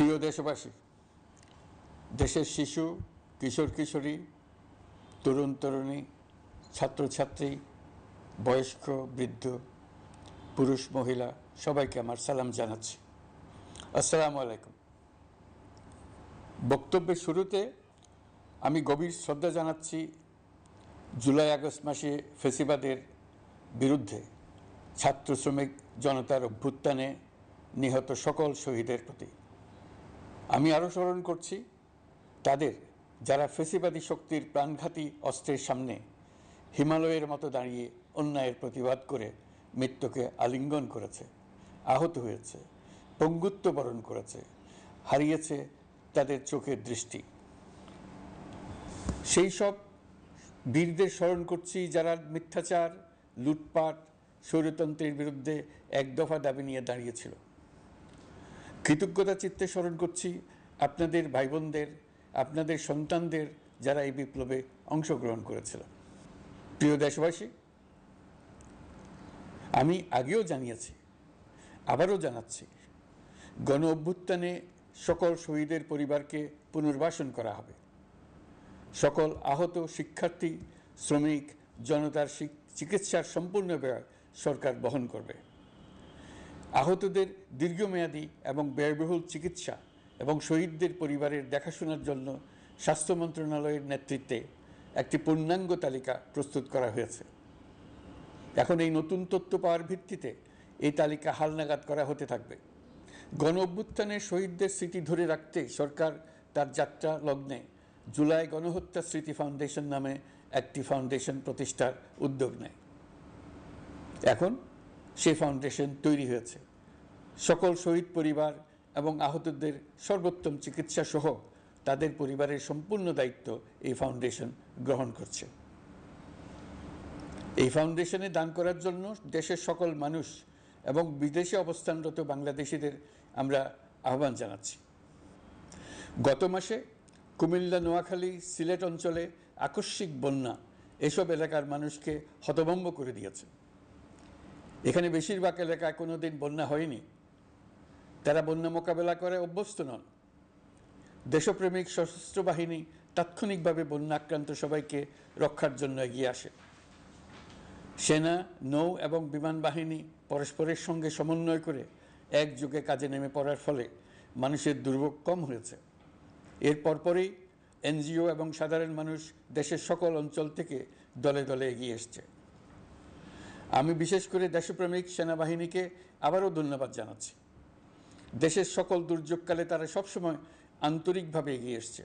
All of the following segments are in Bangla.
প্রিয় দেশবাসী, দেশের শিশু, কিশোর কিশোরী, তরুণ তরুণী, ছাত্রছাত্রী, বয়স্ক বৃদ্ধ, পুরুষ মহিলা সবাইকে আমার সালাম জানাচ্ছি। আসসালামু আলাইকুম। বক্তব্যের শুরুতে আমি গভীর শ্রদ্ধা জানাচ্ছি জুলাই আগস্ট মাসে ফ্যাসিবাদের বিরুদ্ধে ছাত্র শ্রমিক জনতার অভ্যুত্থানে নিহত সকল শহীদের প্রতি। আমি আরও স্মরণ করছি তাদের যারা ফ্যাসিবাদী শক্তির প্রাণঘাতী অস্ত্রের সামনে হিমালয়ের মতো দাঁড়িয়ে অন্যায়ের প্রতিবাদ করে মৃত্যুকে আলিঙ্গন করেছে, আহত হয়েছে, পঙ্গুত্ব বরণ করেছে, হারিয়েছে তাদের চোখের দৃষ্টি। সেই সব বীরদের স্মরণ করছি যারা মিথ্যাচার, লুটপাট, স্বৈরতন্ত্রের বিরুদ্ধে এক দফা দাবি নিয়ে দাঁড়িয়েছিল। কৃতজ্ঞতা চিত্তে স্মরণ করছি আপনাদের ভাই বোনদের, আপনাদের সন্তানদের যারা এই বিপ্লবে অংশগ্রহণ করেছিল। প্রিয় দেশবাসী, আমি আগেও জানিয়েছি, আবারও জানাচ্ছি, গণ অভ্যুত্থানে সকল শহীদের পরিবারকে পুনর্বাসন করা হবে। সকল আহত শিক্ষার্থী, শ্রমিক জনতার চিকিৎসার সম্পূর্ণ ব্যয় সরকার বহন করবে। আহতদের দীর্ঘমেয়াদী এবং ব্যয়বহুল চিকিৎসা এবং শহীদদের পরিবারের দেখাশোনার জন্য স্বাস্থ্য মন্ত্রণালয়ের নেতৃত্বে একটি পূর্ণাঙ্গ তালিকা প্রস্তুত করা হয়েছে। এখন এই নতুন তথ্য পাওয়ার ভিত্তিতে এই তালিকা হালনাগাদ করা হতে থাকবে। গণ অভ্যুত্থানের শহীদদের স্মৃতি ধরে রাখতে সরকার তার যাত্রা লগ্নে জুলাই গণহত্যা স্মৃতি ফাউন্ডেশন নামে একটি ফাউন্ডেশন প্রতিষ্ঠার উদ্যোগ নেয়। এখন সেই ফাউন্ডেশন তৈরি হয়েছে। সকল শহীদ পরিবার এবং আহতদের সর্বোত্তম চিকিৎসা সহ তাদের পরিবারের সম্পূর্ণ দায়িত্ব এই ফাউন্ডেশন গ্রহণ করছে। এই ফাউন্ডেশনে দান করার জন্য দেশের সকল মানুষ এবং বিদেশে অবস্থানরত বাংলাদেশিদের আমরা আহ্বান জানাচ্ছি। গত মাসে কুমিল্লা, নোয়াখালী, সিলেট অঞ্চলে আকস্মিক বন্যা এসব এলাকার মানুষকে হতভম্ব করে দিয়েছে। এখানে বেশিরভাগ এলাকায় কোনোদিন বন্যা হয়নি। তারা বন্যা মোকাবেলা করে অভ্যস্ত নন। দেশপ্রেমিক সশস্ত্র বাহিনী তাৎক্ষণিকভাবে বন্যা আক্রান্ত সবাইকে রক্ষার জন্য এগিয়ে আসে। সেনা, নৌ এবং বিমান বাহিনী পরস্পরের সঙ্গে সমন্বয় করে একযোগে কাজে নেমে পড়ার ফলে মানুষের দুর্ভোগ কম হয়েছে। এর পরপরই এনজিও এবং সাধারণ মানুষ দেশের সকল অঞ্চল থেকে দলে দলে এগিয়ে এসছে। আমি বিশেষ করে দেশপ্রেমিক সেনাবাহিনীকে আবারও ধন্যবাদ জানাচ্ছি। দেশের সকল দুর্যোগকালে তারা সবসময় আন্তরিকভাবে এগিয়ে এসছে।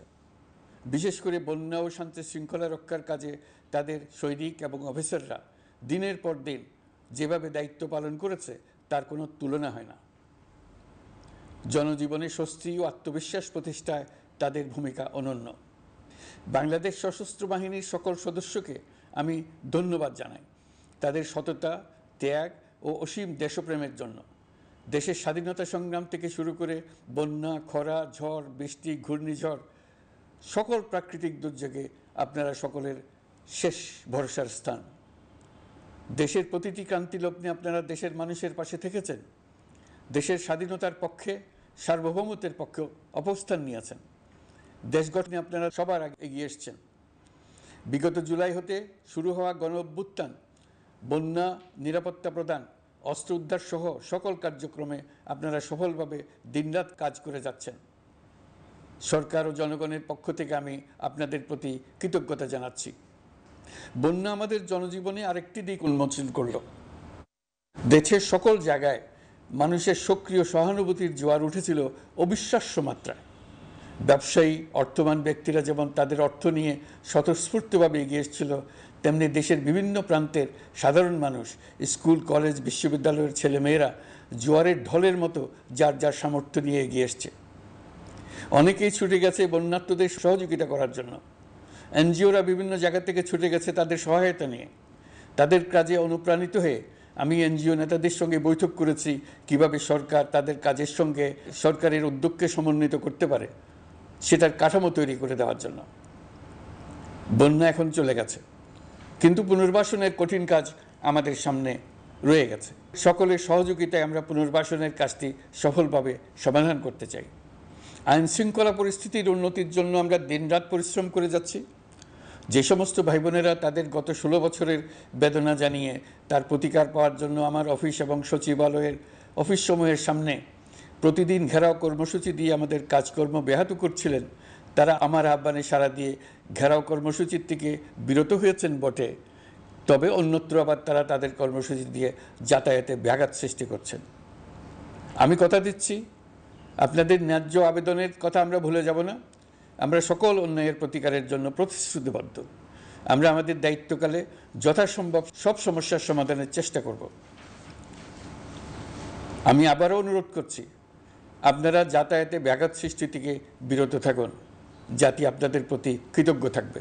বিশেষ করে বন্যা ও শান্তি শৃঙ্খলা রক্ষার কাজে তাদের সৈনিক এবং অফিসাররা দিনের পর দিন যেভাবে দায়িত্ব পালন করেছে তার কোনো তুলনা হয় না। জনজীবনে স্বস্তি ও আত্মবিশ্বাস প্রতিষ্ঠায় তাদের ভূমিকা অনন্য। বাংলাদেশ সশস্ত্র বাহিনীর সকল সদস্যকে আমি ধন্যবাদ জানাই তাদের সততা, ত্যাগ ও অসীম দেশপ্রেমের জন্য। দেশের স্বাধীনতা সংগ্রাম থেকে শুরু করে বন্যা, খরা, ঝড়, বৃষ্টি, ঘূর্ণিঝড়, সকল প্রাকৃতিক দুর্যোগে আপনারা সকলের শেষ ভরসার স্থান। দেশের প্রতিটি ক্রান্তি লগ্নে আপনারা দেশের মানুষের পাশে থেকেছেন। দেশের স্বাধীনতার পক্ষে, সার্বভৌমত্বের পক্ষে অবস্থান নিয়েছেন। দেশ গঠনে আপনারা সবার আগে এগিয়ে এসছেন। বিগত জুলাই হতে শুরু হওয়া গণ অভ্যুত্থান, বন্যা, নিরাপত্তা প্রদান, অস্ত্র উদ্ধার সহ সকল কার্যক্রমে আপনারা সফলভাবে দিনরাত কাজ করে যাচ্ছেন। সরকার ও জনগণের পক্ষ থেকে আমি আপনাদের প্রতি কৃতজ্ঞতা জানাচ্ছি। বন্যা আমাদের জনজীবনে আরেকটি দিক উন্মোচন করল। দেশের সকল জায়গায় মানুষের সক্রিয় সহানুভূতির জোয়ার উঠেছিল অবিশ্বাস্য মাত্রায়। ব্যবসায়ী, অর্থবান ব্যক্তিরা যেমন তাদের অর্থ নিয়ে স্বতঃস্ফূর্তভাবে এগিয়ে এসেছিল, তেমনি দেশের বিভিন্ন প্রান্তের সাধারণ মানুষ, স্কুল, কলেজ, বিশ্ববিদ্যালয়ের ছেলেমেয়েরা জোয়ারের ঢলের মতো যার যার সামর্থ্য নিয়ে এগিয়ে এসছে। অনেকেই ছুটে গেছে বন্যার্তদের সহযোগিতা করার জন্য। এনজিওরা বিভিন্ন জায়গা থেকে ছুটে গেছে তাদের সহায়তা নিয়ে। তাদের কাজে অনুপ্রাণিত হয়ে আমি এনজিও নেতাদের সঙ্গে বৈঠক করেছি কিভাবে সরকার তাদের কাজের সঙ্গে সরকারের উদ্যোগকে সমন্বিত করতে পারে, সেটার কাঠামো তৈরি করে দেওয়ার জন্য। বন্যা এখন চলে গেছে, কিন্তু পুনর্বাসনের কঠিন কাজ আমাদের সামনে রয়ে গেছে। সকলের সহযোগিতায় আমরা পুনর্বাসনের কাজটি সফলভাবে সমাধান করতে চাই। আইন শৃঙ্খলা পরিস্থিতির উন্নতির জন্য আমরা দিনরাত পরিশ্রম করে যাচ্ছি। যে সমস্ত ভাই বোনেরা তাদের গত 16 বছরের বেদনা জানিয়ে তার প্রতিকার পাওয়ার জন্য আমার অফিস এবং সচিবালয়ের অফিসসমূহের সামনে প্রতিদিন ঘেরাও কর্মসূচি দিয়ে আমাদের কাজকর্ম ব্যাহত করছিলেন, তারা আমার আহ্বানে সাড়া দিয়ে ঘেরাও কর্মসূচির থেকে বিরত হয়েছেন বটে, তবে অন্যত্র আবার তারা তাদের কর্মসূচি দিয়ে যাতায়াতে ব্যাঘাত সৃষ্টি করছেন। আমি কথা দিচ্ছি, আপনাদের ন্যায্য আবেদনের কথা আমরা ভুলে যাব না। আমরা সকল অন্যায়ের প্রতিকারের জন্য প্রতিশ্রুতিবদ্ধ। আমরা আমাদের দায়িত্বকালে যথাসম্ভব সব সমস্যার সমাধানের চেষ্টা করব। আমি আবারও অনুরোধ করছি, আপনারা যাতায়াতে ব্যাঘাত সৃষ্টি থেকে বিরত থাকুন। জাতি আপনাদের প্রতি কৃতজ্ঞ থাকবে।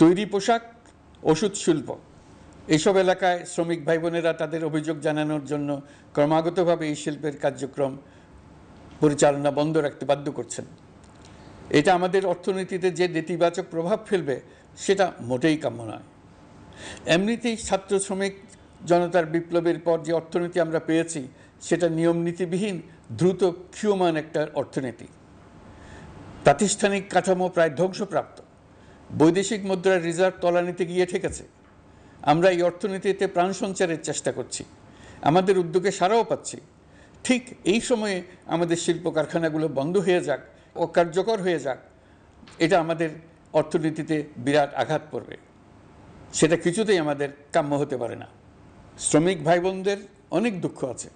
তৈরি পোশাক, ওষুধ শিল্প, এইসব এলাকায় শ্রমিক ভাই বোনেরা তাদের অভিযোগ জানানোর জন্য ক্রমাগতভাবে এই শিল্পের কার্যক্রম পরিচালনা বন্ধ রাখতে বাধ্য করছেন। এটা আমাদের অর্থনীতিতে যে নেতিবাচক প্রভাব ফেলবে সেটা মোটেই কাম্য নয়। এমনিতেই ছাত্র শ্রমিক জনতার বিপ্লবের পর যে অর্থনীতি আমরা পেয়েছি সেটা নিয়ম নীতিবিহীন দ্রুত ক্ষীয়মান একটা অর্থনীতি। প্রাতিষ্ঠানিক কাঠামো প্রায় ধ্বংসপ্রাপ্ত। বৈদেশিক মুদ্রার রিজার্ভ তলানিতে গিয়ে ঠেকেছে। আমরা এই অর্থনীতিতে প্রাণ সঞ্চারের চেষ্টা করছি, আমাদের উদ্যোগে সাড়াও পাচ্ছি। ঠিক এই সময়ে আমাদের শিল্প কারখানাগুলো বন্ধ হয়ে যাক, অকার্যকর হয়ে যাক, এটা আমাদের অর্থনীতিতে বিরাট আঘাত পড়বে। সেটা কিছুতেই আমাদের কাম্য হতে পারে না। শ্রমিক ভাই বোনদের অনেক দুঃখ আছে,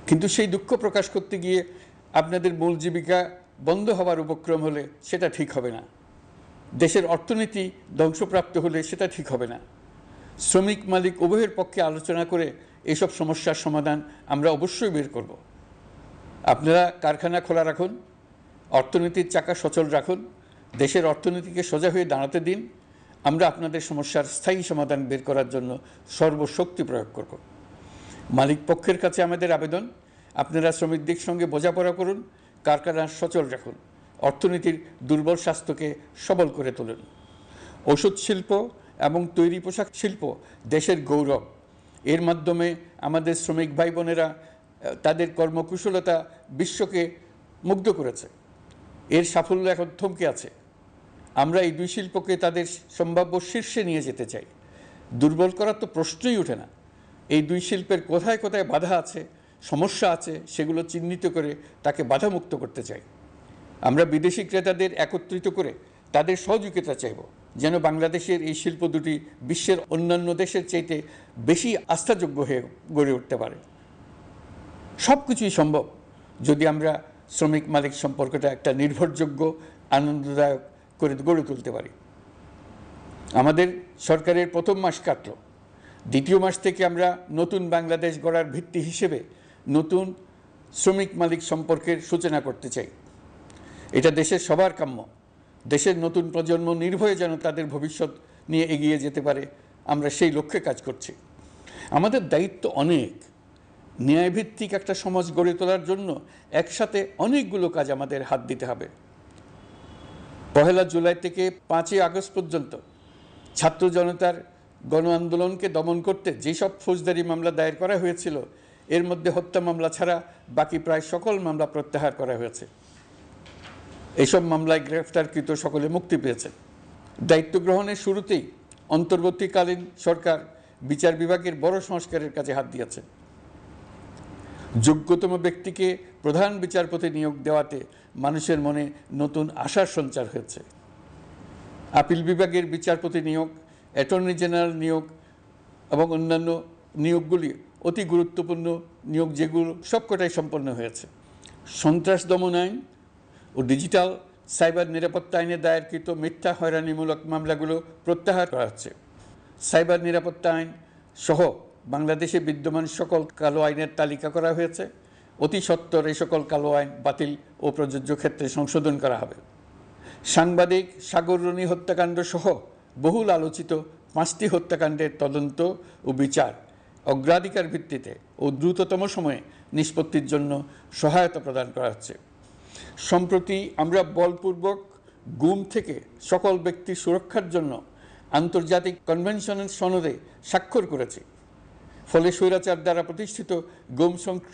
কিন্তু সেই দুঃখ প্রকাশ করতে গিয়ে আপনাদের মূল জীবিকা বন্ধ হওয়ার উপক্রম হলে সেটা ঠিক হবে না। দেশের অর্থনীতি ধ্বংসপ্রাপ্ত হলে সেটা ঠিক হবে না। শ্রমিক মালিক উভয়ের পক্ষে আলোচনা করে এসব সমস্যার সমাধান আমরা অবশ্যই বের করব। আপনারা কারখানা খোলা রাখুন, অর্থনীতির চাকা সচল রাখুন, দেশের অর্থনীতিকে সোজা হয়ে দাঁড়াতে দিন। আমরা আপনাদের সমস্যার স্থায়ী সমাধান বের করার জন্য সর্বশক্তি প্রয়োগ করব। মালিক পক্ষের কাছে আমাদের আবেদন, আপনারা শ্রমিকদের সঙ্গে বোঝাপড়া করুন, কারখানা সচল রাখুন, অর্থনীতির দুর্বল স্বাস্থ্যকে সবল করে তুলুন। ওষুধ শিল্প এবং তৈরি পোশাক শিল্প দেশের গৌরব। এর মাধ্যমে আমাদের শ্রমিক ভাই বোনেরা তাদের কর্মকুশলতা বিশ্বকে মুগ্ধ করেছে। এর সাফল্য এখন থমকে আছে। আমরা এই দুই শিল্পকে তাদের সম্ভাব্য শীর্ষে নিয়ে যেতে চাই। দুর্বল করার তো প্রশ্নই ওঠে না। এই দুই শিল্পের কোথায় কোথায় বাধা আছে, সমস্যা আছে, সেগুলো চিহ্নিত করে তাকে বাধামুক্ত করতে চাই। আমরা বিদেশি ক্রেতাদের একত্রিত করে তাদের সহযোগিতা চাইব, যেন বাংলাদেশের এই শিল্প দুটি বিশ্বের অন্যান্য দেশের চাইতে বেশি আস্থাযোগ্য হয়ে গড়ে উঠতে পারে। সব কিছুই সম্ভব যদি আমরা শ্রমিক মালিক সম্পর্কটা একটা নির্ভরযোগ্য, আনন্দদায়ক করে গড়ে তুলতে পারি। আমাদের সরকারের প্রথম মাস কাটল, দ্বিতীয় মাস থেকে আমরা নতুন বাংলাদেশ গড়ার ভিত্তি হিসেবে নতুন শ্রমিক মালিক সম্পর্কের সূচনা করতে চাই। এটা দেশের সবার কাম্য। দেশের নতুন প্রজন্ম নির্ভয়ে যেন তাদের ভবিষ্যৎ নিয়ে এগিয়ে যেতে পারে, আমরা সেই লক্ষ্যে কাজ করছি। আমাদের দায়িত্ব অনেক। ন্যায়ভিত্তিক একটা সমাজ গড়ে তোলার জন্য একসাথে অনেকগুলো কাজ আমাদের হাত দিতে হবে। 1 জুলাই থেকে 5 আগস্ট পর্যন্ত ছাত্র জনতার গণ আন্দোলনকে দমন করতে যেসব ফৌজদারি মামলা দায়ের করা হয়েছিল, এর মধ্যে হত্যা মামলা ছাড়া বাকি প্রায় সকল মামলা প্রত্যাহার করা হয়েছে। এইসব মামলায় গ্রেফতারকৃত সকলে মুক্তি পেয়েছে। দায়িত্ব গ্রহণের শুরুতেই অন্তর্বর্তীকালীন সরকার বিচার বিভাগের বড় সংস্কারের কাজে হাত দিয়েছে। যোগ্যতম ব্যক্তিকে প্রধান বিচারপতি নিয়োগ দেওয়াতে মানুষের মনে নতুন আশার সঞ্চার হয়েছে। আপিল বিভাগের বিচারপতি নিয়োগ, অ্যাটর্নি জেনারেল নিয়োগ এবং অন্যান্য নিয়োগগুলি অতি গুরুত্বপূর্ণ নিয়োগ, যেগুলো সবকটাই সম্পন্ন হয়েছে। সন্ত্রাস দমন আইন ও ডিজিটাল সাইবার নিরাপত্তা আইনে দায়েরকৃত মিথ্যা হয়রানিমূলক মামলাগুলো প্রত্যাহার করা হচ্ছে। সাইবার নিরাপত্তা আইন সহ বাংলাদেশে বিদ্যমান সকল কালো আইনের তালিকা করা হয়েছে। অতি সত্বর এই সকল কালো আইন বাতিল ও প্রযোজ্য ক্ষেত্রে সংশোধন করা হবে। সাংবাদিক সাগর রনি হত্যাকাণ্ড সহ বহুল আলোচিত 5টি হত্যাকাণ্ডের তদন্ত ও বিচার অগ্রাধিকার ভিত্তিতে ও দ্রুততম সময়ে নিষ্পত্তির জন্য সহায়তা প্রদান করা হচ্ছে। সম্প্রতি আমরা বলপূর্বক গুম থেকে সকল ব্যক্তির সুরক্ষার জন্য আন্তর্জাতিক কনভেনশনের সনদে স্বাক্ষর করেছি। ফলে স্বৈরাচার দ্বারা প্রতিষ্ঠিত গুম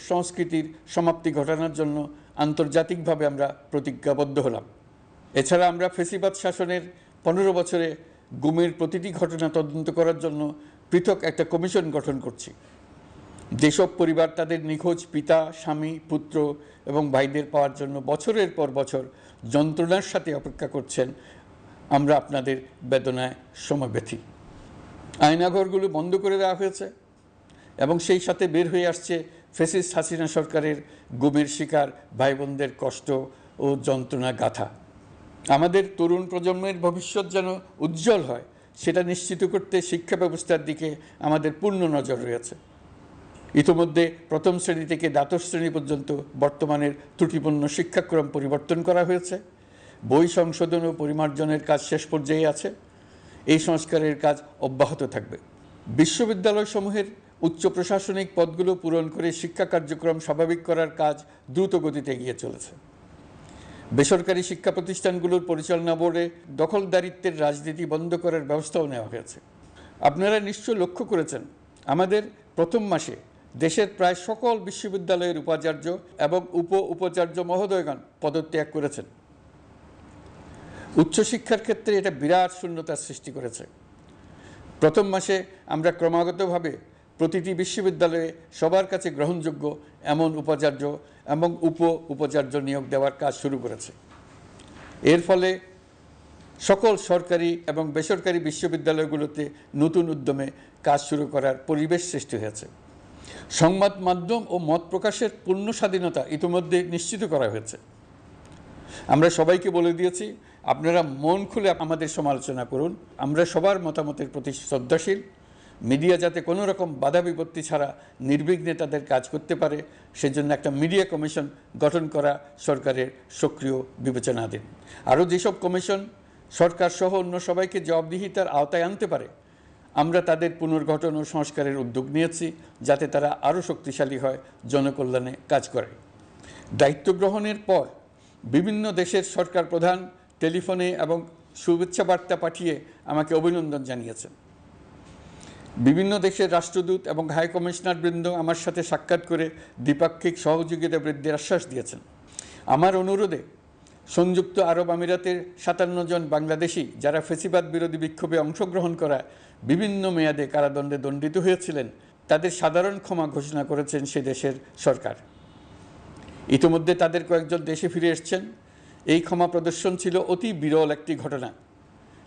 সংস্কৃতির সমাপ্তি ঘটানোর জন্য আন্তর্জাতিকভাবে আমরা প্রতিজ্ঞাবদ্ধ হলাম। এছাড়া আমরা ফ্যাসিবাদ শাসনের 15 বছরে গুমের প্রতিটি ঘটনা তদন্ত করার জন্য পৃথক একটা কমিশন গঠন করছি। যেসব পরিবার তাদের নিখোঁজ পিতা, স্বামী, পুত্র এবং ভাইদের পাওয়ার জন্য বছরের পর বছর যন্ত্রণার সাথে অপেক্ষা করছেন, আমরা আপনাদের বেদনায় সমব্যথী। আয়নাঘরগুলো বন্ধ করে দেওয়া হয়েছে এবং সেই সাথে বের হয়ে আসছে ফ্যাসিস্ট হাসিনা সরকারের গুমের শিকার ভাই বোনদের কষ্ট ও যন্ত্রণা গাথা। আমাদের তরুণ প্রজন্মের ভবিষ্যৎ যেন উজ্জ্বল হয়, সেটা নিশ্চিত করতে শিক্ষা ব্যবস্থার দিকে আমাদের পূর্ণ নজর রয়েছে। ইতিমধ্যে প্রথম শ্রেণী থেকে দ্বাদশ শ্রেণী পর্যন্ত বর্তমানের ত্রুটিপূর্ণ শিক্ষাক্রম পরিবর্তন করা হয়েছে। বই সংশোধন ও পরিমার্জনের কাজ শেষ পর্যায়ে আছে। এই সংস্কারের কাজ অব্যাহত থাকবে। বিশ্ববিদ্যালয়সমূহের উচ্চ প্রশাসনিক পদগুলো পূরণ করে শিক্ষা কার্যক্রম স্বাভাবিক করার কাজ দ্রুত গতিতে এগিয়ে চলেছে। বেসরকারি শিক্ষা প্রতিষ্ঠানগুলোর পরিচালনা বোর্ডে দখলদারিত্বের রাজনীতি বন্ধ করার ব্যবস্থাও নেওয়া হয়েছে। আপনারা নিশ্চয় লক্ষ্য করেছেন, আমাদের প্রথম মাসে দেশের প্রায় সকল বিশ্ববিদ্যালয়ের উপাচার্য এবং উপাচার্য মহোদয়গণ পদত্যাগ করেছেন। উচ্চশিক্ষার ক্ষেত্রে এটা বিরাট শূন্যতার সৃষ্টি করেছে। প্রথম মাসে আমরা ক্রমাগতভাবে প্রতিটি বিশ্ববিদ্যালয়ে সবার কাছে গ্রহণযোগ্য এমন উপাচার্য এবং উপাচার্য নিয়োগ দেওয়ার কাজ শুরু করেছে। এর ফলে সকল সরকারি এবং বেসরকারি বিশ্ববিদ্যালয়গুলোতে নতুন উদ্যমে কাজ শুরু করার পরিবেশ সৃষ্টি হয়েছে। সংবাদ মাধ্যম ও মত প্রকাশের পূর্ণ স্বাধীনতা ইতিমধ্যে নিশ্চিত করা হয়েছে। আমরা সবাইকে বলে দিয়েছি, আপনারা মন খুলে আমাদের সমালোচনা করুন, আমরা সবার মতামতের প্রতি শ্রদ্ধাশীল। মিডিয়া যাতে কোনো রকম বাধা বিপত্তি ছাড়া নির্বিঘ্নে তাদের কাজ করতে পারে, সেজন্য একটা মিডিয়া কমিশন গঠন করা সরকারের সক্রিয় বিবেচনাধীন। আরও যেসব কমিশন সরকার সহ অন্য সবাইকে জবাবদিহিতার আওতায় আনতে পারে, আমরা তাদের পুনর্গঠন ও সংস্কারের উদ্যোগ নিয়েছি, যাতে তারা আরও শক্তিশালী হয়, জনকল্যাণে কাজ করে। দায়িত্ব গ্রহণের পর বিভিন্ন দেশের সরকার প্রধান টেলিফোনে এবং শুভেচ্ছা বার্তা পাঠিয়ে আমাকে অভিনন্দন জানিয়েছেন। বিভিন্ন দেশের রাষ্ট্রদূত এবং হাই কমিশনার বৃন্দ আমার সাথে সাক্ষাৎ করে দ্বিপাক্ষিক সহযোগিতা বৃদ্ধির আশ্বাস দিয়েছেন। আমার অনুরোধে সংযুক্ত আরব আমিরাতের 57 জন বাংলাদেশি যারা ফ্যাসিবাদ বিরোধী বিক্ষোভে অংশগ্রহণ করা বিভিন্ন মেয়াদে কারাদণ্ডে দণ্ডিত হয়েছিলেন, তাদের সাধারণ ক্ষমা ঘোষণা করেছেন সে দেশের সরকার। ইতিমধ্যে তাদের কয়েকজন দেশে ফিরে এসেছেন। এই ক্ষমা প্রদর্শন ছিল অতি বিরল একটি ঘটনা।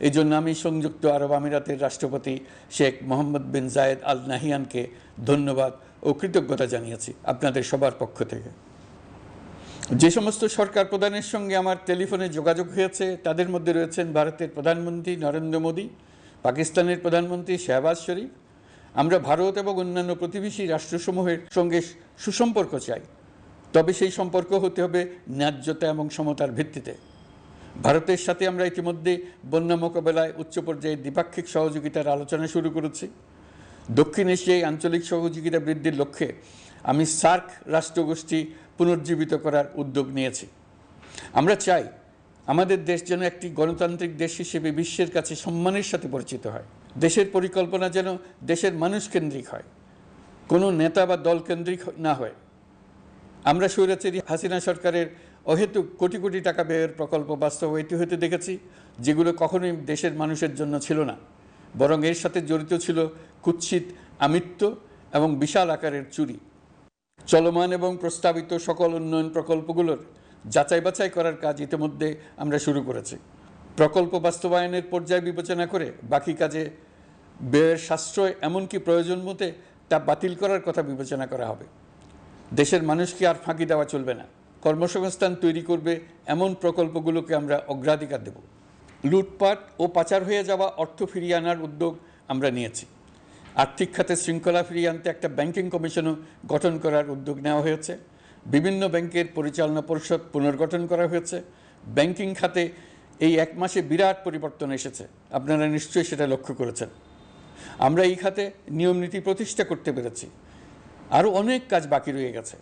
এই জন্য আমি সংযুক্ত আরব আমিরাতের রাষ্ট্রপতি শেখ মোহাম্মদ বিন জায়েদ আল নাহিয়ানকে ধন্যবাদ ও কৃতজ্ঞতা জানিয়েছি আপনাদের সবার পক্ষ থেকে। যে সমস্ত সরকার প্রধানের সঙ্গে আমার টেলিফোনে যোগাযোগ হয়েছে, তাদের মধ্যে রয়েছেন ভারতের প্রধানমন্ত্রী নরেন্দ্র মোদী, পাকিস্তানের প্রধানমন্ত্রী শাহবাজ শরীফ। আমরা ভারত এবং অন্যান্য প্রতিবেশী রাষ্ট্রসমূহের সঙ্গে সুসম্পর্ক চাই, তবে সেই সম্পর্ক হতে হবে ন্যায্যতা এবং সমতার ভিত্তিতে। ভারতের সাথে আমরা ইতিমধ্যে বন্যা মোকাবেলায় উচ্চ পর্যায়ে দ্বিপাক্ষিক সহযোগিতার আলোচনা শুরু করেছি। দক্ষিণ এশিয়ায় আঞ্চলিক সহযোগিতা বৃদ্ধির লক্ষ্যে আমি সার্ক রাষ্ট্রগোষ্ঠী পুনর্জীবিত করার উদ্যোগ নিয়েছি। আমরা চাই আমাদের দেশ যেন একটি গণতান্ত্রিক দেশ হিসেবে বিশ্বের কাছে সম্মানের সাথে পরিচিত হয়। দেশের পরিকল্পনা যেন দেশের মানুষ কেন্দ্রিক হয়, কোনো নেতা বা দল কেন্দ্রিক না হয়। আমরা স্বৈরাচারী হাসিনা সরকারের অহেতুক কোটি কোটি টাকা ব্যয়ের প্রকল্প বাস্তবায়িত হতে দেখেছি, যেগুলো কখনোই দেশের মানুষের জন্য ছিল না, বরং এর সাথে জড়িত ছিল কুৎসিত আমিত্ব এবং বিশাল আকারের চুরি। চলমান এবং প্রস্তাবিত সকল উন্নয়ন প্রকল্পগুলোর যাচাই বাছাই করার কাজ ইতিমধ্যে আমরা শুরু করেছি। প্রকল্প বাস্তবায়নের পর্যায় বিবেচনা করে বাকি কাজে ব্যয়ের সাশ্রয় এমনকি প্রয়োজন মতে তা বাতিল করার কথা বিবেচনা করা হবে। দেশের মানুষকে আর ফাঁকি দেওয়া চলবে না। কর্মসংস্থান তৈরি করবে এমন প্রকল্পগুলোকে আমরা অগ্রাধিকার দেব। লুটপাট ও পাচার হয়ে যাওয়া অর্থ ফিরিয়ে আনার উদ্যোগ আমরা নিয়েছি। আর্থিক খাতে শৃঙ্খলা ফিরিয়ে আনতে একটা ব্যাংকিং কমিশনও গঠন করার উদ্যোগ নেওয়া হয়েছে। বিভিন্ন ব্যাংকের পরিচালনা পরিষদ পুনর্গঠন করা হয়েছে। ব্যাংকিং খাতে এই এক মাসে বিরাট পরিবর্তন এসেছে, আপনারা নিশ্চয়ই সেটা লক্ষ্য করেছেন। আমরা এই খাতে নিয়মনীতি প্রতিষ্ঠা করতে পেরেছি। আরও অনেক কাজ বাকি রয়ে গেছে।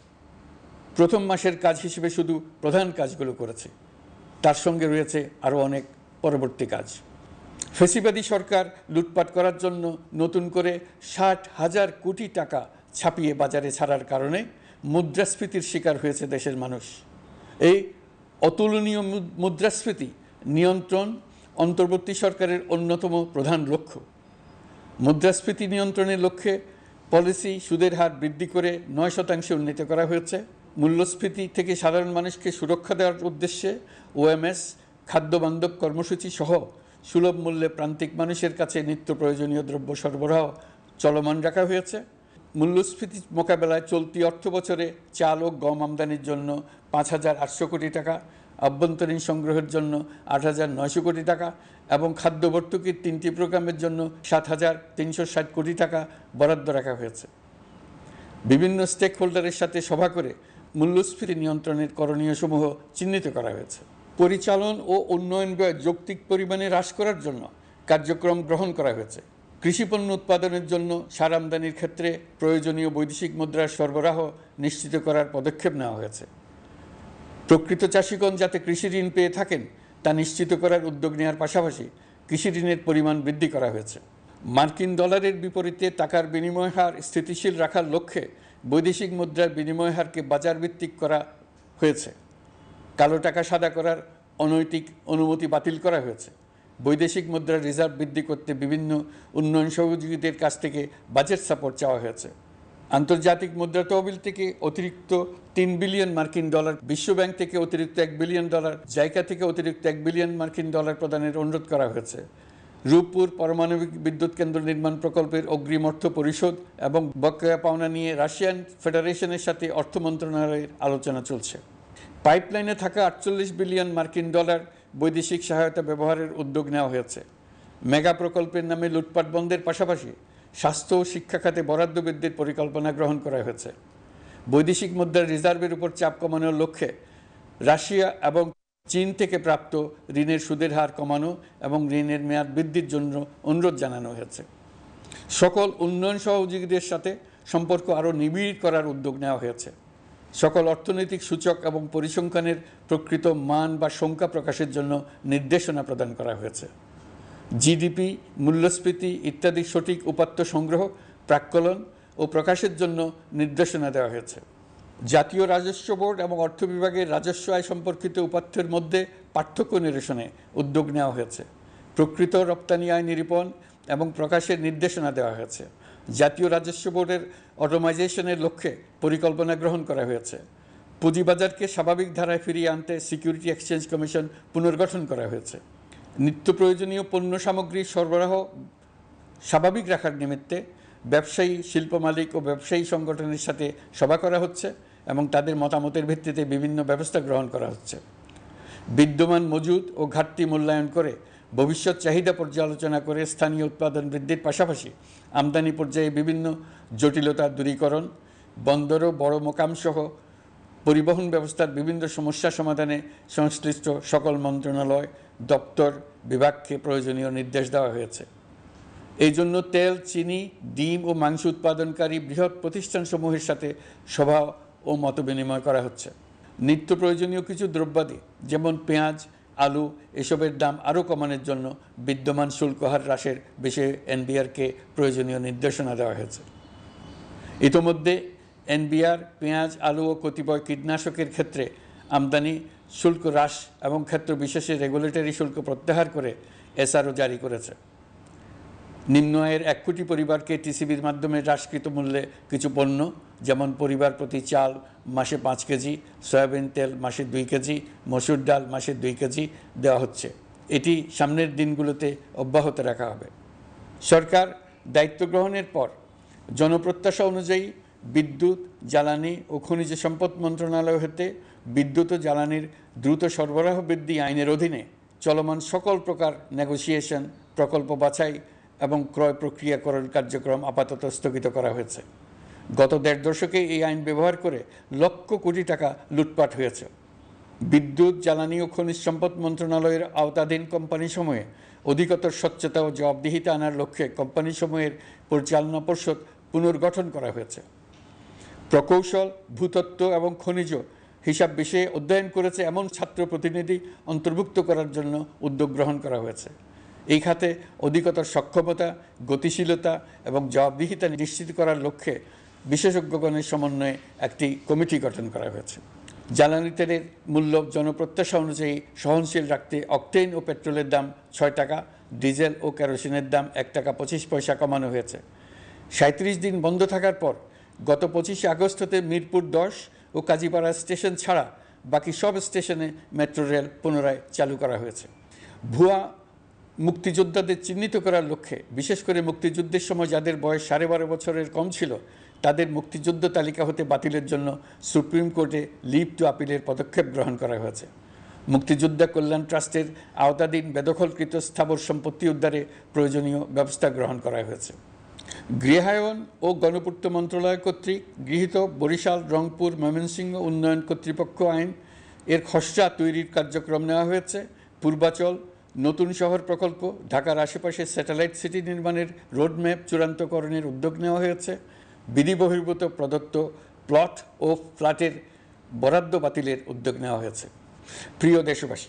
প্রথম মাসের কাজ হিসেবে শুধু প্রধান কাজগুলো করেছি, তার সঙ্গে রয়েছে আরও অনেক পরবর্তী কাজ। ফ্যাসিবাদী সরকার লুটপাট করার জন্য নতুন করে 60,000 কোটি টাকা ছাপিয়ে বাজারে ছাড়ার কারণে মুদ্রাস্ফীতির শিকার হয়েছে দেশের মানুষ। এই অতুলনীয় মুদ্রাস্ফীতি নিয়ন্ত্রণ অন্তর্বর্তী সরকারের অন্যতম প্রধান লক্ষ্য। মুদ্রাস্ফীতি নিয়ন্ত্রণের লক্ষ্যে পলিসি সুদের হার বৃদ্ধি করে 9% উন্নীত করা হয়েছে। মূল্যস্ফীতি থেকে সাধারণ মানুষকে সুরক্ষা দেওয়ার উদ্দেশ্যে ওএমএস খাদ্যবান্ধব কর্মসূচি সহ সুলভ মূল্যে প্রান্তিক মানুষের কাছে নিত্য প্রয়োজনীয় দ্রব্য সরবরাহ চলমান রাখা হয়েছে। মূল্যস্ফীতি মোকাবেলায় চলতি অর্থ বছরে চাল ও গম আমদানির জন্য 5,800 কোটি টাকা, আভ্যন্তরীণ সংগ্রহের জন্য 8,900 কোটি টাকা এবং খাদ্য ভর্তুকির 3টি প্রোগ্রামের জন্য 7,360 কোটি টাকা বরাদ্দ রাখা হয়েছে। বিভিন্ন স্টেক হোল্ডারের সাথে সভা করে মূল্যস্ফীতি নিয়ন্ত্রণের করণীয়সমূহ চিহ্নিত করা হয়েছে। পরিচালন ও উন্নয়ন ব্যয় যৌক্তিক পরিমাণে হ্রাস করার জন্য কার্যক্রম গ্রহণ করা হয়েছে। কৃষিপণ্য উৎপাদনের জন্য সার আমদানির ক্ষেত্রে প্রয়োজনীয় বৈদেশিক মুদ্রার সরবরাহ নিশ্চিত করার পদক্ষেপ নেওয়া হয়েছে। প্রকৃত চাষিগণ যাতে কৃষি ঋণ পেয়ে থাকেন তা নিশ্চিত করার উদ্যোগ নেওয়ার পাশাপাশি কৃষি ঋণের পরিমাণ বৃদ্ধি করা হয়েছে। মার্কিন ডলারের বিপরীতে টাকার বিনিময় হার স্থিতিশীল রাখার লক্ষ্যে বৈদেশিক মুদ্রার বিনিময় হারকে বাজারভিত্তিক করা হয়েছে। কালো টাকা সাদা করার অনৈতিক অনুমতি বাতিল করা হয়েছে। বৈদেশিক মুদ্রার রিজার্ভ বৃদ্ধি করতে বিভিন্ন উন্নয়ন সহযোগীদের কাছ থেকে বাজেট সাপোর্ট চাওয়া হয়েছে। আন্তর্জাতিক মুদ্রা তহবিল থেকে অতিরিক্ত 3 বিলিয়ন মার্কিন ডলার, বিশ্বব্যাংক থেকে অতিরিক্ত 1 বিলিয়ন ডলার, জাইকা থেকে অতিরিক্ত 1 বিলিয়ন মার্কিন ডলার প্রদানের অনুরোধ করা হয়েছে। রূপপুর পারমাণবিক বিদ্যুৎ কেন্দ্র নির্মাণ প্রকল্পের অগ্রিম অর্থ পরিশোধ এবং বকেয়া পাওনা নিয়ে রাশিয়ান ফেডারেশনের সাথে অর্থ মন্ত্রণালয়ের আলোচনা চলছে। পাইপলাইনে থাকা 48 বিলিয়ন মার্কিন ডলার বৈদেশিক সহায়তা ব্যবহারের উদ্যোগ নেওয়া হয়েছে। মেগা প্রকল্পের নামে লুটপাট বন্ধের পাশাপাশি স্বাস্থ্য ও শিক্ষা খাতে বরাদ্দ বৃদ্ধির পরিকল্পনা গ্রহণ করা হয়েছে। বৈদেশিক মুদ্রার রিজার্ভের উপর চাপ কমানোর লক্ষ্যে রাশিয়া এবং চীন থেকে প্রাপ্ত ঋণের সুদের হার কমানো এবং ঋণের মেয়াদ বৃদ্ধির জন্য অনুরোধ জানানো হয়েছে। সকল উন্নয়ন সহযোগীদের সাথে সম্পর্ক আরও নিবিড় করার উদ্যোগ নেওয়া হয়েছে। সকল অর্থনৈতিক সূচক এবং পরিসংখ্যানের প্রকৃত মান বা সংখ্যা প্রকাশের জন্য নির্দেশনা প্রদান করা হয়েছে। জিডিপি, মূল্যস্ফীতি ইত্যাদি সঠিক উপাত্ত সংগ্রহ, প্রাক্কলন ও প্রকাশের জন্য নির্দেশনা দেওয়া হয়েছে। জাতীয় রাজস্ব বোর্ড এবং অর্থ বিভাগের রাজস্ব আয় সম্পর্কিত উপাত্তের মধ্যে পার্থক্য নিরসনে উদ্যোগ নেওয়া হয়েছে। প্রকৃত রপ্তানি আয় নিরূপণ এবং প্রকাশের নির্দেশনা দেওয়া হয়েছে। জাতীয় রাজস্ব বোর্ডের অটোমাইজেশনের লক্ষ্যে পরিকল্পনা গ্রহণ করা হয়েছে। পুঁজিবাজারকে স্বাভাবিক ধারায় ফিরিয়ে আনতে সিকিউরিটি এক্সচেঞ্জ কমিশন পুনর্গঠন করা হয়েছে। নিত্য প্রয়োজনীয় পণ্য সামগ্রীর সরবরাহ স্বাভাবিক রাখার নিমিত্তে ব্যবসায়ী, শিল্প মালিক ও ব্যবসায়ী সংগঠনের সাথে সভা করা হচ্ছে এবং তাদের মতামতের ভিত্তিতে বিভিন্ন ব্যবস্থা গ্রহণ করা হচ্ছে। বিদ্যমান মজুদ ও ঘাটতি মূল্যায়ন করে ভবিষ্যৎ চাহিদা পর্যালোচনা করে স্থানীয় উৎপাদন বৃদ্ধির পাশাপাশি আমদানি পর্যায়ে বিভিন্ন জটিলতা দূরীকরণ, বন্দর ও বড় মোকামসহ পরিবহন ব্যবস্থার বিভিন্ন সমস্যা সমাধানে সংশ্লিষ্ট সকল মন্ত্রণালয়, দপ্তর, বিভাগকে প্রয়োজনীয় নির্দেশ দেওয়া হয়েছে। এই জন্য তেল, চিনি, ডিম ও মাংস উৎপাদনকারী বৃহৎ প্রতিষ্ঠানসমূহের সাথে সভা ও মতবিনিময় করা হচ্ছে। নিত্য প্রয়োজনীয় কিছু দ্রব্যাদি যেমন পেঁয়াজ, আলু এসবের দাম আরও কমানোর জন্য বিদ্যমান শুল্ক হার হ্রাসের বিষয়ে এনবিআরকে প্রয়োজনীয় নির্দেশনা দেওয়া হয়েছে। ইতোমধ্যে এনবিআর পেঁয়াজ, আলু ও কতিপয় কীটনাশকের ক্ষেত্রে আমদানি শুল্ক হ্রাস এবং ক্ষেত্র বিশেষে রেগুলেটরি শুল্ক প্রত্যাহার করে এসআরও জারি করেছে। নিম্ন আয়ের 1 কোটি পরিবারকে টিসিবির মাধ্যমে হ্রাসকৃত মূল্যে কিছু পণ্য যেমন পরিবার প্রতি চাল মাসে 5 কেজি, সয়াবিন তেল মাসে 2 কেজি, মসুর ডাল মাসে 2 কেজি দেওয়া হচ্ছে। এটি সামনের দিনগুলোতে অব্যাহত রাখা হবে। সরকার দায়িত্ব গ্রহণের পর জনপ্রত্যাশা অনুযায়ী বিদ্যুৎ, জ্বালানি ও খনিজ সম্পদ মন্ত্রণালয় হতে বিদ্যুৎ ও জ্বালানির দ্রুত সরবরাহ বৃদ্ধি আইনের অধীনে চলমান সকল প্রকার নেগোসিয়েশন, প্রকল্প বাছাই এবং ক্রয় প্রক্রিয়াকরণ কার্যক্রম আপাতত স্থগিত করা হয়েছে। গত 1.5 দশকে এই আইন ব্যবহার করে লক্ষ কোটি টাকা লুটপাট হয়েছে। বিদ্যুৎ, জ্বালানি ও খনিজ সম্পদ মন্ত্রণালয়ের আওতাধীন কোম্পানিসমূহে অধিকতর স্বচ্ছতা ও জবাবদিহিতা আনার লক্ষ্যে কোম্পানিসমূহের পরিচালনা পর্ষদ পুনর্গঠন করা হয়েছে। প্রকৌশল, ভূতত্ত্ব এবং খনিজ হিসাব বিষয়ে অধ্যয়ন করেছে এমন ছাত্র প্রতিনিধি অন্তর্ভুক্ত করার জন্য উদ্যোগ গ্রহণ করা হয়েছে। এই খাতে অধিকতর সক্ষমতা, গতিশীলতা এবং জবাবদিহিতা নিশ্চিত করার লক্ষ্যে বিশেষজ্ঞগণের সমন্বয়ে একটি কমিটি গঠন করা হয়েছে। জ্বালানি তেলের মূল্য জনপ্রত্যাশা অনুযায়ী সহনশীল রাখতে অকটেন ও পেট্রোলের দাম ৬ টাকা, ডিজেল ও কেরোসিনের দাম ১ টাকা ২৫ পয়সা কমানো হয়েছে। ৩৭ দিন বন্ধ থাকার পর গত ২৫শে আগস্ট হতে মিরপুর ১০ ও কাজীপাড়া স্টেশন ছাড়া বাকি সব স্টেশনে মেট্রো রেল পুনরায় চালু করা হয়েছে। ভুয়া মুক্তিযোদ্ধাদের চিহ্নিত করার লক্ষ্যে বিশেষ করে মুক্তিযুদ্ধের সময় যাদের বয়স ১২.৫ বছরের কম ছিল তাদের মুক্তিযুদ্ধ তালিকা হতে বাতিলের জন্য সুপ্রিম কোর্টে লিভ টু আপিলের পদক্ষেপ গ্রহণ করা হয়েছে। মুক্তিযোদ্ধা কল্যাণ ট্রাস্টের আওতাধীন বেদখলকৃত স্থাবর সম্পত্তি উদ্ধারে প্রয়োজনীয় ব্যবস্থা গ্রহণ করা হয়েছে। গৃহায়ন ও গণপূর্ত মন্ত্রণালয় কর্তৃক গৃহীত বরিশাল, রংপুর, ময়মনসিংহ উন্নয়ন কর্তৃপক্ষ আইন এর খসড়া তৈরির কার্যক্রম নেওয়া হয়েছে। পূর্বাচল নতুন শহর প্রকল্প, ঢাকার আশেপাশে স্যাটেলাইট সিটি নির্মাণের রোডম্যাপ চূড়ান্তকরণের উদ্যোগ নেওয়া হয়েছে। বিধি বহির্ভূত প্রদত্ত প্লট ও ফ্ল্যাটের বরাদ্দ বাতিলের উদ্যোগ নেওয়া হয়েছে। প্রিয় দেশবাসী,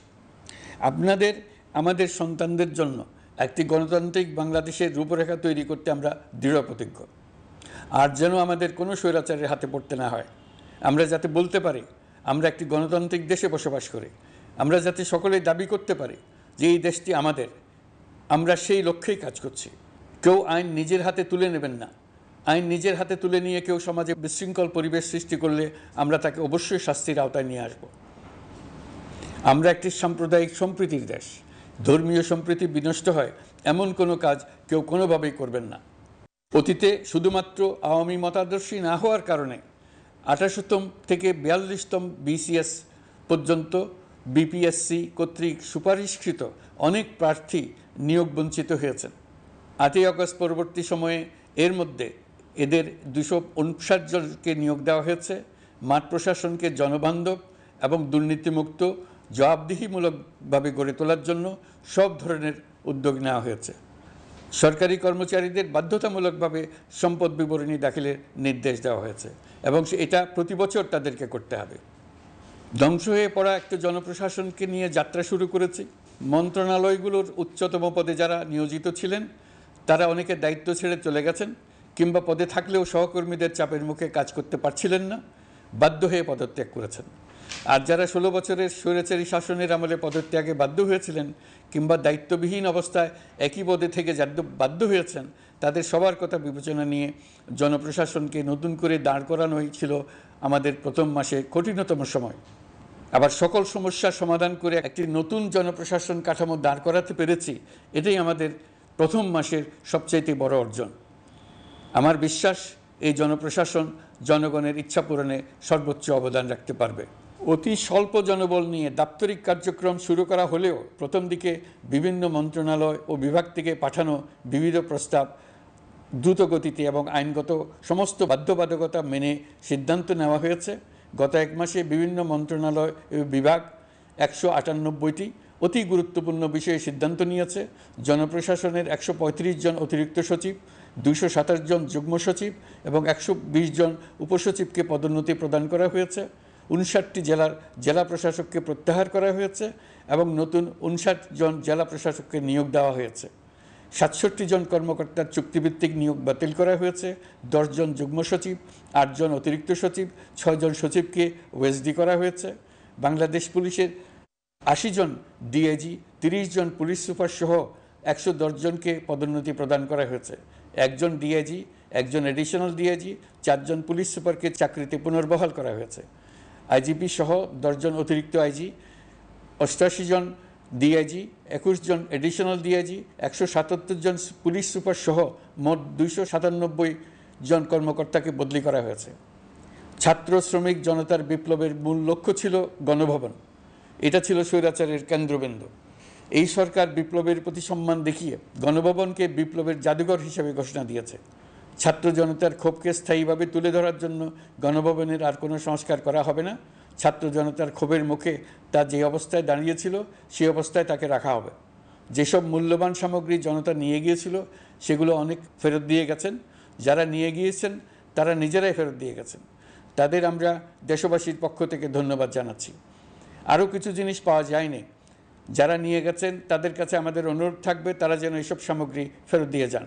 আপনাদের আমাদের সন্তানদের জন্য একটি গণতান্ত্রিক বাংলাদেশের রূপরেখা তৈরি করতে আমরা দৃঢ় প্রতিজ্ঞ। আর যেন আমাদের কোনো স্বৈরাচারের হাতে পড়তে না হয়। আমরা যাতে বলতে পারি আমরা একটি গণতান্ত্রিক দেশে বসবাস করি, আমরা যাতে সকলেই দাবি করতে পারি যে এই দেশটি আমাদের, আমরা সেই লক্ষ্যেই কাজ করছি। কেউ আইন নিজের হাতে তুলে নেবেন না। আইন নিজের হাতে তুলে নিয়ে কেউ সমাজে বিশৃঙ্খল পরিবেশ সৃষ্টি করলে আমরা তাকে অবশ্যই শাস্তির আওতায় নিয়ে আসব। আমরা একটি সাম্প্রদায়িক সম্প্রীতির দেশ। ধর্মীয় সম্প্রীতি বিনষ্ট হয় এমন কোনো কাজ কেউ কোনোভাবেই করবেন না। অতীতে শুধুমাত্র আওয়ামী মতাদর্শী না হওয়ার কারণে ২৮তম থেকে ৪২তম বিসিএস পর্যন্ত বিপিএসসি কর্তৃক সুপারিশকৃত অনেক প্রার্থী নিয়োগ বঞ্চিত হয়েছেন। ৮ই আগস্ট পরবর্তী সময়ে এর মধ্যে এদের ২৫৯ জনকে নিয়োগ দেওয়া হয়েছে। মাঠ প্রশাসনকে জনবান্ধব এবং দুর্নীতিমুক্ত জবাবদিহিমূলকভাবে গড়ে তোলার জন্য সব ধরনের উদ্যোগ নেওয়া হয়েছে। সরকারি কর্মচারীদের বাধ্যতামূলকভাবে সম্পদ বিবরণী দাখিলের নির্দেশ দেওয়া হয়েছে এবং এটা প্রতি বছর তাদেরকে করতে হবে। ধ্বংস হয়ে পড়া একটা জনপ্রশাসনকে নিয়ে যাত্রা শুরু করেছি। মন্ত্রণালয়গুলোর উচ্চতম পদে যারা নিয়োজিত ছিলেন তারা অনেকে দায়িত্ব ছেড়ে চলে গেছেন, কিংবা পদে থাকলেও সহকর্মীদের চাপের মুখে কাজ করতে পারছিলেন না, বাধ্য হয়ে পদত্যাগ করেছেন। আর যারা ১৬ বছরের স্বৈরাচারী শাসনের আমলে পদত্যাগে বাধ্য হয়েছিলেন কিংবা দায়িত্ববিহীন অবস্থায় একই পদে থেকে বাধ্য হয়েছেন, তাদের সবার কথা বিবেচনা নিয়ে জনপ্রশাসনকে নতুন করে দাঁড় করানোই ছিল আমাদের প্রথম মাসে কঠিনতম সময়। আবার সকল সমস্যার সমাধান করে একটি নতুন জনপ্রশাসন কাঠামো দাঁড় করাতে পেরেছি, এটাই আমাদের প্রথম মাসের সবচাইতে বড় অর্জন। আমার বিশ্বাস এই জনপ্রশাসন জনগণের ইচ্ছা পূরণে সর্বোচ্চ অবদান রাখতে পারবে। অতি স্বল্প জনবল নিয়ে দাপ্তরিক কার্যক্রম শুরু করা হলেও প্রথম দিকে বিভিন্ন মন্ত্রণালয় ও বিভাগ থেকে পাঠানো বিবিধ প্রস্তাব দ্রুত গতিতে এবং আইনগত সমস্ত বাধ্যবাধকতা মেনে সিদ্ধান্ত নেওয়া হয়েছে। গত এক মাসে বিভিন্ন মন্ত্রণালয় ও বিভাগ ১৯৮টি অতি গুরুত্বপূর্ণ বিষয়ে সিদ্ধান্ত নিয়েছে। জনপ্রশাসনের ১৩৫ জন অতিরিক্ত সচিব, ২২৭ জন যুগ্ম সচিব এবং ১২০ জন উপসচিবকে পদোন্নতি প্রদান করা হয়েছে। ৫৯টি জেলার জেলা প্রশাসককে প্রত্যাহার করা হয়েছে এবং নতুন ৫৯ জন জেলা প্রশাসককে নিয়োগ দেওয়া হয়েছে। ৬৭ জন কর্মকর্তার চুক্তিভিত্তিক নিয়োগ বাতিল করা হয়েছে। ১০ জন যুগ্ম সচিব, ৮ জন অতিরিক্ত সচিব, ৬ জন সচিবকে ওএসডি করা হয়েছে। বাংলাদেশ পুলিশের ৮০ জন ডিআইজি, ৩০ জন পুলিশ সুপার সহ ১১০ জনকে পদোন্নতি প্রদান করা হয়েছে। ১ জন ডিআইজি, ১ জন এডিশনাল ডিআইজি, ৪ জন পুলিশ সুপারকে চাকরিতে পুনর্বহাল করা হয়েছে। আইজিপি সহ ১০ জন অতিরিক্ত আইজি, ৮৮ জন ডিআইজি, ২১ জন এডিশনাল ডিআইজি, ১৭৭ জন পুলিশ সুপার সহ মোট ২৯৭ জন কর্মকর্তাকে বদলি করা হয়েছে। ছাত্র শ্রমিক জনতার বিপ্লবের মূল লক্ষ্য ছিল গণভবন। এটা ছিল স্বৈরাচারের কেন্দ্রবিন্দু। এই সরকার বিপ্লবের প্রতি সম্মান দেখিয়ে গণভবনকে বিপ্লবের জাদুঘর হিসেবে ঘোষণা দিয়েছে। ছাত্র জনতার ক্ষোভকে স্থায়ীভাবে তুলে ধরার জন্য গণভবনের আর কোনো সংস্কার করা হবে না। ছাত্র জনতার ক্ষোভের মুখে তা যে অবস্থায় দাঁড়িয়েছিল সেই অবস্থায় তাকে রাখা হবে। যেসব মূল্যবান সামগ্রী জনতা নিয়ে গিয়েছিল সেগুলো অনেক ফেরত দিয়ে গেছেন। যারা নিয়ে গিয়েছেন তারা নিজেরাই ফেরত দিয়ে গেছেন। তাদের আমরা দেশবাসীর পক্ষ থেকে ধন্যবাদ জানাচ্ছি। আরও কিছু জিনিস পাওয়া যায়নি। যারা নিয়ে গেছেন তাদের কাছে আমাদের অনুরোধ থাকবে তারা যেন এইসব সামগ্রী ফেরত দিয়ে যান।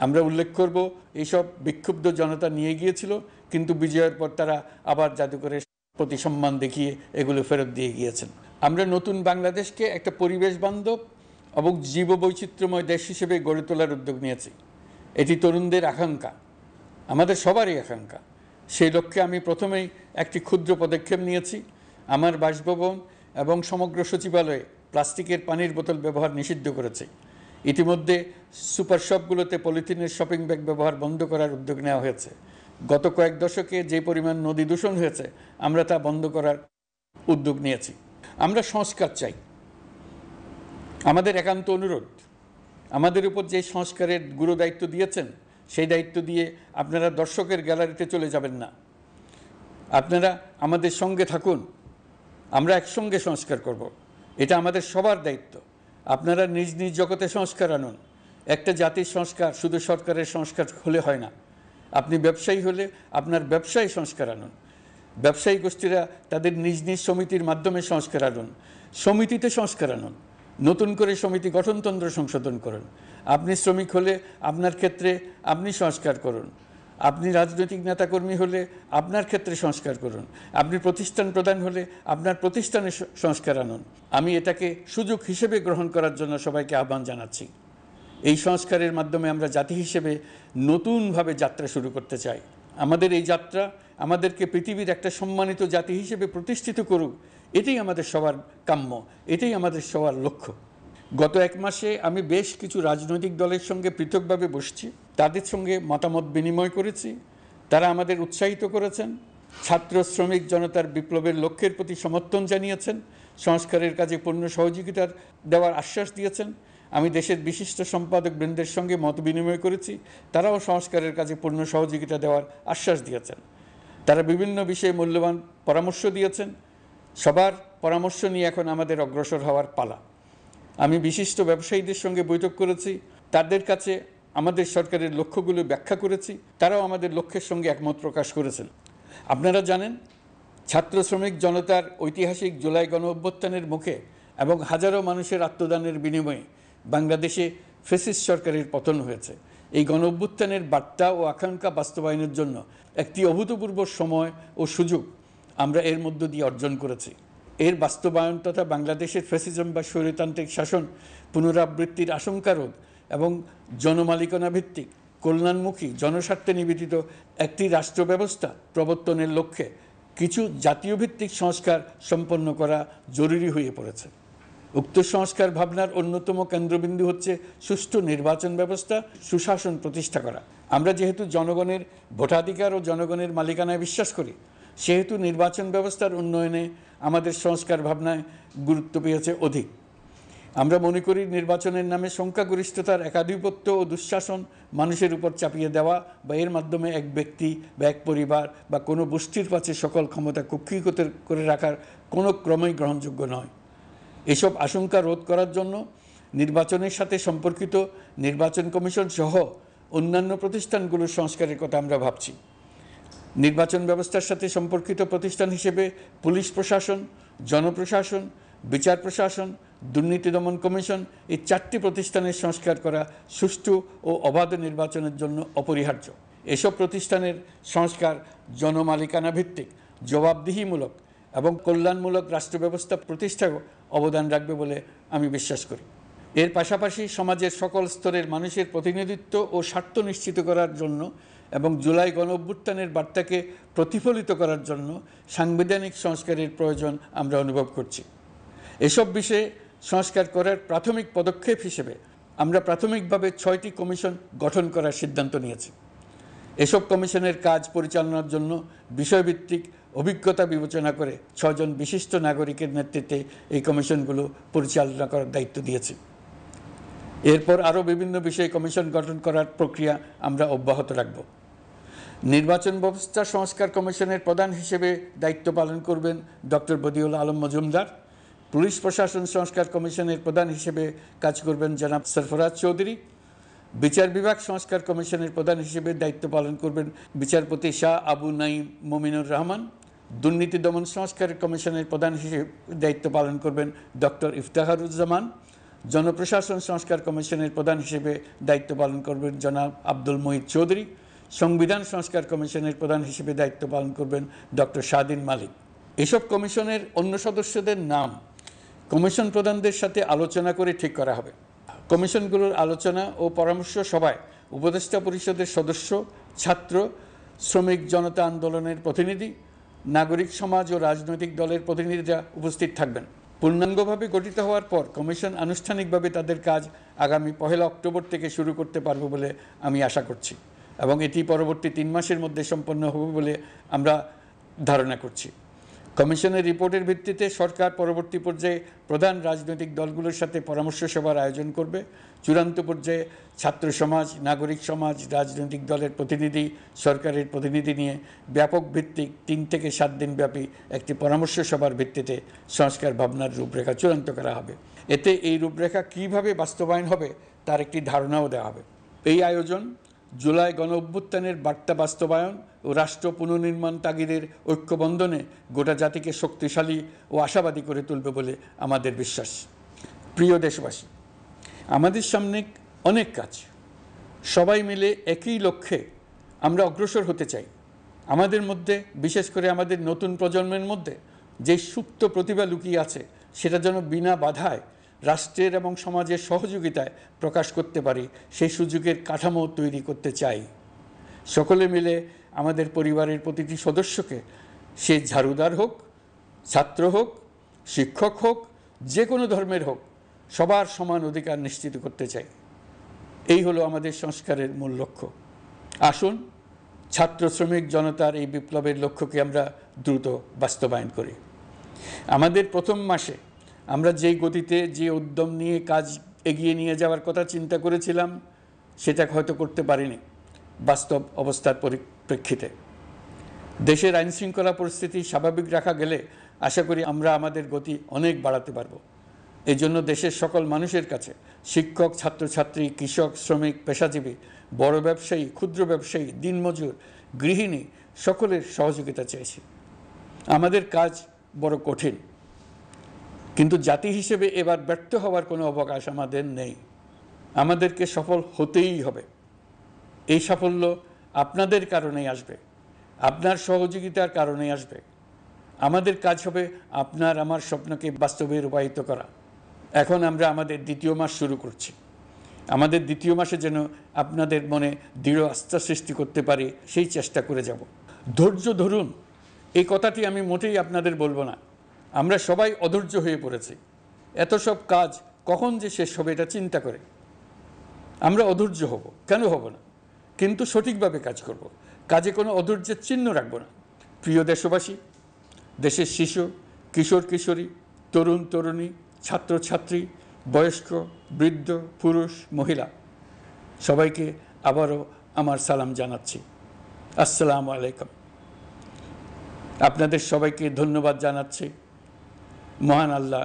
আমরা উল্লেখ করব এইসব বিক্ষুব্ধ জনতা নিয়ে গিয়েছিল, কিন্তু বিজয়ের পর তারা আবার জাদুঘরে প্রতি সম্মান দেখিয়ে এগুলো ফেরত দিয়ে গিয়েছেন। আমরা নতুন বাংলাদেশকে একটা পরিবেশ বান্ধব এবং জীববৈচিত্র্যময় দেশ হিসেবে গড়ে তোলার উদ্যোগ নিয়েছি। এটি তরুণদের আকাঙ্ক্ষা, আমাদের সবারই আকাঙ্ক্ষা। সেই লক্ষ্যে আমি প্রথমেই একটি ক্ষুদ্র পদক্ষেপ নিয়েছি। আমার বাসভবন এবং সমগ্র সচিবালয়ে প্লাস্টিকের পানির বোতল ব্যবহার নিষিদ্ধ করেছে। ইতিমধ্যে সুপার শপগুলোতে পলিথিনের শপিং ব্যাগ ব্যবহার বন্ধ করার উদ্যোগ নেওয়া হয়েছে। গত কয়েক দশকে যে পরিমাণ নদী দূষণ হয়েছে, আমরা তা বন্ধ করার উদ্যোগ নিয়েছি। আমরা সংস্কার চাই। আমাদের একান্ত অনুরোধ, আমাদের উপর যে সংস্কারের গুরু দায়িত্ব দিয়েছেন, সেই দায়িত্ব দিয়ে আপনারা দর্শকের গ্যালারিতে চলে যাবেন না। আপনারা আমাদের সঙ্গে থাকুন, আমরা একসঙ্গে সংস্কার করব। এটা আমাদের সবার দায়িত্ব। আপনারা নিজ নিজ জগতে সংস্কার আনুন। একটা জাতির সংস্কার শুধু সরকারের সংস্কার হলে হয় না। আপনি ব্যবসায়ী হলে আপনার ব্যবসায়ী সংস্কার আনুন। ব্যবসায়ী গোষ্ঠীরা তাদের নিজ নিজ সমিতির মাধ্যমে সংস্কার আনুন। সমিতিতে সংস্কার আনুন। নতুন করে সমিতি গঠনতন্ত্র সংশোধন করুন। আপনি শ্রমিক হলে আপনার ক্ষেত্রে আপনি সংস্কার করুন। আপনি রাজনৈতিক নেতাকর্মী হলে আপনার ক্ষেত্রে সংস্কার করুন। আপনি প্রতিষ্ঠান প্রধান হলে আপনার প্রতিষ্ঠানে সংস্কার আনুন। আমি এটাকে সুযোগ হিসেবে গ্রহণ করার জন্য সবাইকে আহ্বান জানাচ্ছি। এই সংস্কারের মাধ্যমে আমরা জাতি হিসেবে নতুনভাবে যাত্রা শুরু করতে চাই। আমাদের এই যাত্রা আমাদেরকে পৃথিবীর একটা সম্মানিত জাতি হিসেবে প্রতিষ্ঠিত করুক, এটাই আমাদের সবার কাম্য, এটাই আমাদের সবার লক্ষ্য। গত এক মাসে আমি বেশ কিছু রাজনৈতিক দলের সঙ্গে পৃথকভাবে বসছি, তাদের সঙ্গে মতামত বিনিময় করেছি। তারা আমাদের উৎসাহিত করেছেন, ছাত্র শ্রমিক জনতার বিপ্লবের লক্ষ্যের প্রতি সমর্থন জানিয়েছেন, সংস্কারের কাজে পূর্ণ সহযোগিতার দেওয়ার আশ্বাস দিয়েছেন। আমি দেশের বিশিষ্ট সম্পাদক বৃন্দের সঙ্গে মত বিনিময় করেছি, তারাও সংস্কারের কাজে পূর্ণ সহযোগিতা দেওয়ার আশ্বাস দিয়েছেন। তারা বিভিন্ন বিষয়ে মূল্যবান পরামর্শ দিয়েছেন। সবার পরামর্শ নিয়ে এখন আমাদের অগ্রসর হওয়ার পালা। আমি বিশিষ্ট ব্যবসায়ীদের সঙ্গে বৈঠক করেছি, তাদের কাছে আমাদের সরকারের লক্ষ্যগুলো ব্যাখ্যা করেছি, তারাও আমাদের লক্ষ্যের সঙ্গে একমত প্রকাশ করেছেন। আপনারা জানেন, ছাত্র শ্রমিক জনতার ঐতিহাসিক জুলাই গণ অভ্যুত্থানের মুখে এবং হাজারো মানুষের আত্মদানের বিনিময়ে বাংলাদেশে ফ্যাসিস্ট সরকারের পতন হয়েছে। এই গণ অভ্যুত্থানের বার্তা ও আকাঙ্ক্ষা বাস্তবায়নের জন্য একটি অভূতপূর্ব সময় ও সুযোগ আমরা এর মধ্য দিয়ে অর্জন করেছি। এর বাস্তবায়ন তথা বাংলাদেশের ফ্যাসিজম বা স্বৈরতান্ত্রিক শাসন পুনরাবৃত্তির আশঙ্কা রোধ এবং জনমালিকানা ভিত্তিক কল্যাণমুখী জনস্বার্থে নিবেদিত একটি রাষ্ট্র ব্যবস্থা প্রবর্তনের লক্ষ্যে কিছু জাতীয় ভিত্তিক সংস্কার সম্পন্ন করা জরুরি হয়ে পড়েছে। উক্ত সংস্কার ভাবনার অন্যতম কেন্দ্রবিন্দু হচ্ছে সুষ্ঠু নির্বাচন ব্যবস্থা, সুশাসন প্রতিষ্ঠা করা। আমরা যেহেতু জনগণের ভোটাধিকার ও জনগণের মালিকানায় বিশ্বাস করি, সেহেতু নির্বাচন ব্যবস্থার উন্নয়নে আমাদের সংস্কার ভাবনায় গুরুত্ব পেয়েছে অধিক। আমরা মনে করি নির্বাচনের নামে সংখ্যাগরিষ্ঠতার একাধিপত্য ও দুঃশাসন মানুষের উপর চাপিয়ে দেওয়া বা এর মাধ্যমে এক ব্যক্তি বা এক পরিবার বা কোনো গোষ্ঠীর কাছে সকল ক্ষমতা কক্ষীগত করে রাখার কোনো ক্রমেই গ্রহণযোগ্য নয়। এসব আশঙ্কা রোধ করার জন্য নির্বাচনের সাথে সম্পর্কিত নির্বাচন কমিশন সহ অন্যান্য প্রতিষ্ঠানগুলোর সংস্কারের কথা আমরা ভাবছি। নির্বাচন ব্যবস্থার সাথে সম্পর্কিত প্রতিষ্ঠান হিসেবে পুলিশ প্রশাসন, জনপ্রশাসন, বিচার প্রশাসন, দুর্নীতি দমন কমিশন এই 4টি প্রতিষ্ঠানের সংস্কার করা সুষ্ঠু ও অবাধ নির্বাচনের জন্য অপরিহার্য। এসব প্রতিষ্ঠানের সংস্কার জনমালিকানা ভিত্তিক, জবাবদিহিমূলক এবং কল্যাণমূলক রাষ্ট্র ব্যবস্থা প্রতিষ্ঠায় অবদান রাখবে বলে আমি বিশ্বাস করি। এর পাশাপাশি সমাজের সকল স্তরের মানুষের প্রতিনিধিত্ব ও স্বার্থ নিশ্চিত করার জন্য এবং জুলাই গণ অভ্যুত্থানের বার্তাকে প্রতিফলিত করার জন্য সাংবিধানিক সংস্কারের প্রয়োজন আমরা অনুভব করছি। এসব বিষয়ে সংস্কার করার প্রাথমিক পদক্ষেপ হিসেবে আমরা প্রাথমিকভাবে 6টি কমিশন গঠন করার সিদ্ধান্ত নিয়েছি। এসব কমিশনের কাজ পরিচালনার জন্য বিষয়ভিত্তিক অভিজ্ঞতা বিবেচনা করে 6 জন বিশিষ্ট নাগরিকের নেতৃত্বে এই কমিশনগুলো পরিচালনা করার দায়িত্ব দিয়েছি। এরপর আরও বিভিন্ন বিষয়ে কমিশন গঠন করার প্রক্রিয়া আমরা অব্যাহত রাখব। নির্বাচন ব্যবস্থা সংস্কার কমিশনের প্রধান হিসেবে দায়িত্ব পালন করবেন ডক্টর বদিউল আলম মজুমদার। পুলিশ প্রশাসন সংস্কার কমিশনের প্রধান হিসেবে কাজ করবেন জনাব সরফরাজ চৌধুরী। বিচার বিভাগ সংস্কার কমিশনের প্রধান হিসেবে দায়িত্ব পালন করবেন বিচারপতি শাহ আবু নাঈম মমিনুর রহমান। দুর্নীতি দমন সংস্কার কমিশনের প্রধান হিসেবে দায়িত্ব পালন করবেন ডক্টর ইফতেখারুজ্জামান। জনপ্রশাসন সংস্কার কমিশনের প্রধান হিসেবে দায়িত্ব পালন করবেন জনাব আব্দুল মুহিত চৌধুরী। সংবিধান সংস্কার কমিশনের প্রধান হিসেবে দায়িত্ব পালন করবেন ডক্টর শাহদিন মালিক। এসব কমিশনের অন্য সদস্যদের নাম কমিশন প্রধানদের সাথে আলোচনা করে ঠিক করা হবে। কমিশনগুলোর আলোচনা ও পরামর্শ সভায় উপদেষ্টা পরিষদের সদস্য, ছাত্র, শ্রমিক জনতা আন্দোলনের প্রতিনিধি, নাগরিক সমাজ ও রাজনৈতিক দলের প্রতিনিধিরা উপস্থিত থাকবেন। পূর্ণাঙ্গভাবে গঠিত হওয়ার পর কমিশন আনুষ্ঠানিকভাবে তাদের কাজ আগামী 1 অক্টোবর থেকে শুরু করতে পারবে বলে আমি আশা করছি এবং এটি পরবর্তী 3 মাসের মধ্যে সম্পন্ন হবে বলে আমরা ধারণা করছি। কমিশনের রিপোর্টের ভিত্তিতে সরকার পরবর্তী পর্যায়ে প্রধান রাজনৈতিক দলগুলোর সাথে পরামর্শ সভার আয়োজন করবে। চূড়ান্ত পর্যায়ে ছাত্র সমাজ, নাগরিক সমাজ, রাজনৈতিক দলের প্রতিনিধি, সরকারের প্রতিনিধি নিয়ে ব্যাপক ভিত্তিক 3 থেকে 7 দিন ব্যাপী একটি পরামর্শ সভার ভিত্তিতে সংস্কার ভাবনার রূপরেখা চূড়ান্ত করা হবে। এতে এই রূপরেখা কীভাবে বাস্তবায়ন হবে তার একটি ধারণাও দেওয়া হবে। এই আয়োজন জুলাই গণঅভ্যুত্থানের বার্তা বাস্তবায়ন ও রাষ্ট্র পুনর্নির্মাণ তাগিদের ঐক্যবন্ধনে গোটা জাতিকে শক্তিশালী ও আশাবাদী করে তুলবে বলে আমাদের বিশ্বাস। প্রিয় দেশবাসী, আমাদের সামনে অনেক কাজ। সবাই মিলে একই লক্ষ্যে আমরা অগ্রসর হতে চাই। আমাদের মধ্যে, বিশেষ করে আমাদের নতুন প্রজন্মের মধ্যে যে সুপ্ত প্রতিভা লুকিয়ে আছে সেটা যেন বিনা বাধায় রাষ্ট্রের এবং সমাজের সহযোগিতায় প্রকাশ করতে পারি, সেই সুযোগের কাঠামো তৈরি করতে চাই। সকলে মিলে আমাদের পরিবারের প্রতিটি সদস্যকে, সে ঝাড়ুদার হোক, ছাত্র হোক, শিক্ষক হোক, যে কোনো ধর্মের হোক, সবার সমান অধিকার নিশ্চিত করতে চাই। এই হলো আমাদের সংস্কারের মূল লক্ষ্য। আসুন ছাত্র শ্রমিক জনতার এই বিপ্লবের লক্ষ্যকে আমরা দ্রুত বাস্তবায়ন করি। আমাদের প্রথম মাসে আমরা যেই গতিতে, যে উদ্যম নিয়ে কাজ এগিয়ে নিয়ে যাওয়ার কথা চিন্তা করেছিলাম সেটা হয়তো করতে পারিনি বাস্তব অবস্থার পরিপ্রেক্ষিতে। দেশের আইনশৃঙ্খলা পরিস্থিতি স্বাভাবিক রাখা গেলে আশা করি আমরা আমাদের গতি অনেক বাড়াতে পারব। এই জন্য দেশের সকল মানুষের কাছে, শিক্ষক, ছাত্রছাত্রী, কৃষক, শ্রমিক, পেশাজীবী, বড় ব্যবসায়ী, ক্ষুদ্র ব্যবসায়ী, দিনমজুর, গৃহিণী, সকলের সহযোগিতা চেয়েছি। আমাদের কাজ বড় কঠিন, কিন্তু জাতি হিসেবে এবার ব্যর্থ হওয়ার কোনো অবকাশ আমাদের নেই। আমাদেরকে সফল হতেই হবে। এই সাফল্য আপনাদের কারণেই আসবে, আপনার সহযোগিতার কারণেই আসবে। আমাদের কাজ হবে আপনার আমার স্বপ্নকে বাস্তবে রূপায়িত করা। এখন আমরা আমাদের 2য় মাস শুরু করছি। আমাদের 2য় মাসে যেন আপনাদের মনে দৃঢ় আস্থা সৃষ্টি করতে পারি, সেই চেষ্টা করে যাব। ধৈর্য ধরুন, এই কথাটি আমি মোটেই আপনাদের বলবো না। আমরা সবাই অধৈর্য হয়ে পড়েছি। এত সব কাজ কখন যে শেষ হবে এটা চিন্তা করে আমরা অধৈর্য হব, কেন হব না? কিন্তু সঠিকভাবে কাজ করব, কাজে কোনো অধৈর্যের চিহ্ন রাখব না। প্রিয় দেশবাসী, দেশের শিশু, কিশোর কিশোরী, তরুণ তরুণী, ছাত্রছাত্রী, বয়স্ক, বৃদ্ধ, পুরুষ, মহিলা, সবাইকে আবারও আমার সালাম জানাচ্ছি। আসসালামু আলাইকুম। আপনাদের সবাইকে ধন্যবাদ জানাচ্ছি। মহান আল্লাহ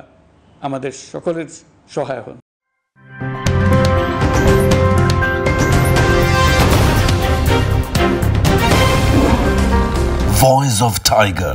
আমাদের সকলের সহায় হন। Voice of Tiger.